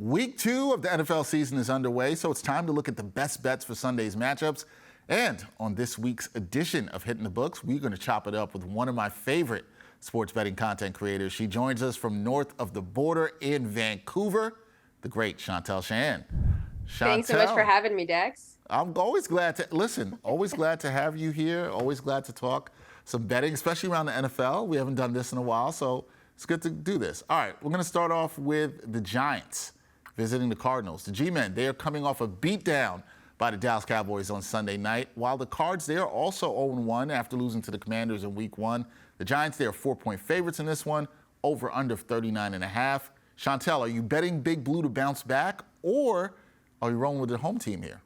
Week 2 of the NFL season is underway, so it's time to look at the best bets for Sunday's matchups. And on this week's edition of Hitting the Books, we're going to chop it up with one of my favorite sports betting content creators. She joins us from north of the border in Vancouver, the great Shantelle Chand. Thanks so much for having me, Dex. I'm always glad to, always glad to have you here, always glad to talk some betting, especially around the NFL. We haven't done this in a while, so it's good to do this. All right, we're going to start off with the Giants visiting the Cardinals. The G-Men, they are coming off a beatdown by the Dallas Cowboys on Sunday night, while the Cards, they are also 0-1 after losing to the Commanders in Week 1. The Giants, they are 4-point favorites in this one, over under 39.5. Shantelle, are you betting Big Blue to bounce back, or are you rolling with the home team here?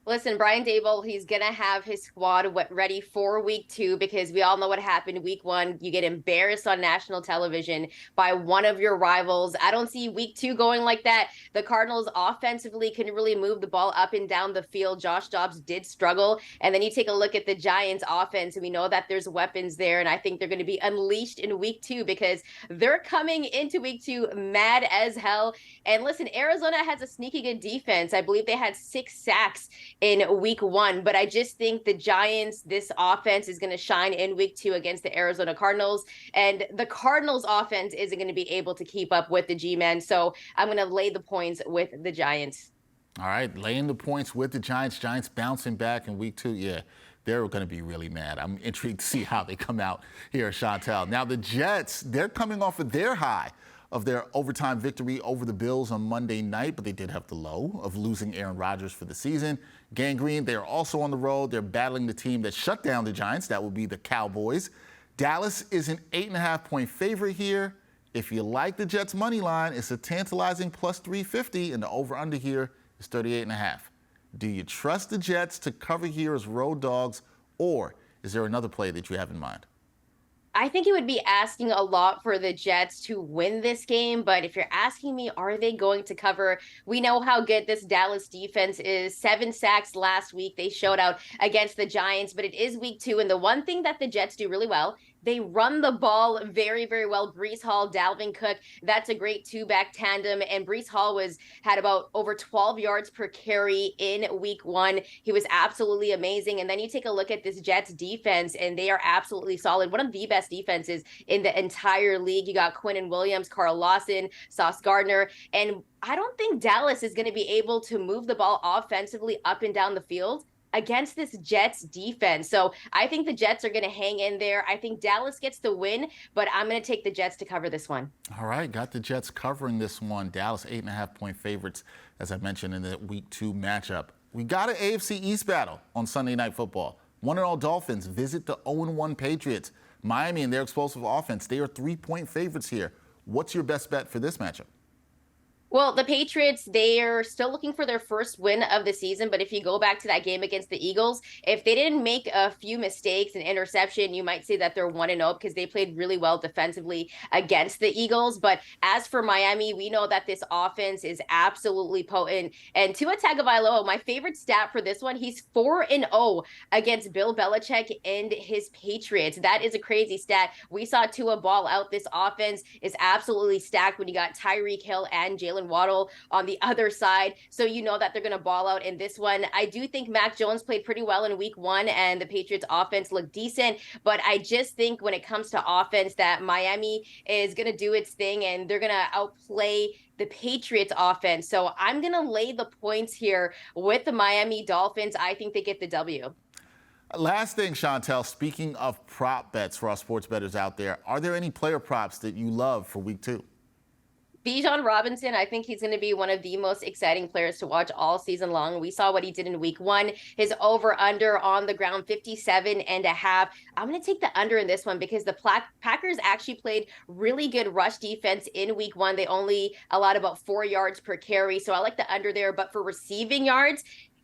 Listen, Brian Daboll, he's going to have his squad ready for Week 2 because we all know what happened Week 1. You get embarrassed on national television by one of your rivals. I don't see Week 2 going like that. The Cardinals offensively can really move the ball up and down the field. Josh Dobbs did struggle. And then you take a look at the Giants offense, and we know that there's weapons there. And I think they're going to be unleashed in Week 2 because they're coming into Week 2 mad as hell. And listen, Arizona has a sneaky good defense. I believe they had 6 sacks in Week 1, but I just think the Giants, this offense is going to shine in Week 2 against the Arizona Cardinals, and the Cardinals offense isn't going to be able to keep up with the G-Men, so I'm going to lay the points with the Giants. All right, laying the points with the Giants. Giants bouncing back in Week 2, yeah. They're going to be really mad. I'm intrigued to see how they come out here, Shantelle. Now, the Jets, they're coming off of their high of their overtime victory over the Bills on Monday night, but they did have the low of losing Aaron Rodgers for the season. Gangrene, they are also on the road. They're battling the team that shut down the Giants. That would be the Cowboys. Dallas is an 8.5-point favorite here. If you like the Jets' money line, it's a tantalizing plus 350, and the over-under here is 38.5. Do you trust the Jets to cover here as road dogs, or is there another play that you have in mind? I think it would be asking a lot for the Jets to win this game, but if you're asking me, are they going to cover? We know how good this Dallas defense is. 7 sacks last week. They showed out against the Giants, but it is Week 2, and the one thing that the Jets do really well, they run the ball very, very well. Breece Hall, Dalvin Cook, that's a great two-back tandem. And Breece Hall had about over 12 yards per carry in Week 1. He was absolutely amazing. And then you take a look at this Jets defense, and they are absolutely solid. One of the best defenses in the entire league. You got Quinnen Williams, Carl Lawson, Sauce Gardner. And I don't think Dallas is going to be able to move the ball offensively up and down the field against this Jets defense. So I think the Jets are going to hang in there. I think Dallas gets the win, but I'm going to take the Jets to cover this one. All right, got the Jets covering this one. Dallas 8.5-point favorites, as I mentioned in the Week 2 matchup. We got an AFC East battle on Sunday Night Football. 1-0 Dolphins visit the 0-1 Patriots. Miami and their explosive offense, they are 3-point favorites here. What's your best bet for this matchup? Well, the Patriots, they are still looking for their first win of the season. But if you go back to that game against the Eagles, if they didn't make a few mistakes and interception, you might say that they're 1-0 because they played really well defensively against the Eagles. But as for Miami, we know that this offense is absolutely potent. And Tua Tagovailoa, my favorite stat for this one, he's 4-0 against Bill Belichick and his Patriots. That is a crazy stat. We saw Tua ball out. This offense is absolutely stacked when you got Tyreek Hill and Jalen Waddle on the other side. So you know that they're going to ball out in this one. I do think Mac Jones played pretty well in Week 1 and the Patriots offense looked decent, but I just think when it comes to offense that Miami is going to do its thing and they're going to outplay the Patriots offense. So I'm going to lay the points here with the Miami Dolphins. I think they get the W. Last thing, Shantelle, speaking of prop bets for our sports bettors out there, are there any player props that you love for Week 2? Bijan Robinson, I think he's going to be one of the most exciting players to watch all season long. We saw what he did in Week 1. His over-under on the ground, 57.5. I'm going to take the under in this one because the Packers actually played really good rush defense in Week 1. They only allowed about 4 yards per carry, so I like the under there. But for receiving yards,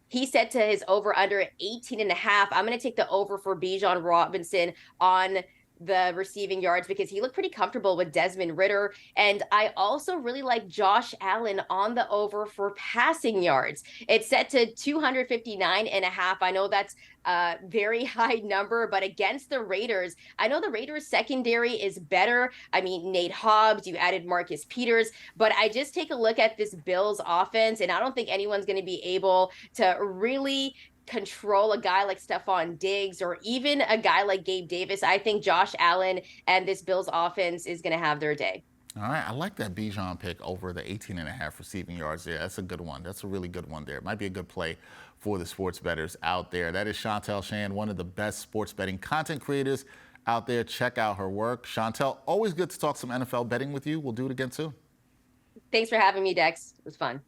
he set to his over-under at 18.5. I'm going to take the over for Bijan Robinson on the receiving yards because he looked pretty comfortable with Desmond Ridder. And I also really like Josh Allen on the over for passing yards. It's set to 259.5. I know that's a very high number, but against the Raiders, I know the Raiders secondary is better. I mean, Nate Hobbs, you added Marcus Peters, but I just take a look at this Bills offense, and I don't think anyone's going to be able to really control a guy like Stephon Diggs or even a guy like Gabe Davis. I think Josh Allen and this Bills offense is going to have their day. All right, I like that Bijan pick over the 18.5 receiving yards there. That's a good one. That's a really good one there. It might be a good play for the sports bettors out there. That is Shantelle Chand, one of the best sports betting content creators out there. Check out her work. Shantelle, always good to talk some NFL betting with you. We'll do it again soon. Thanks for having me, Dex. It was fun.